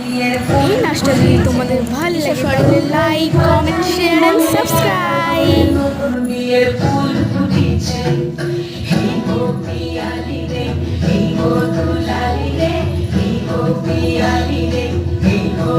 এই নাচটা যদি তোমাদের ভালো লাগে তাহলে like comment share and subscribe. বিয়ের ফুল ফুটিছে এই গো পিয়ালি রে, এই গো দুলালি রে, এই গো পিয়ালি রে, এই গো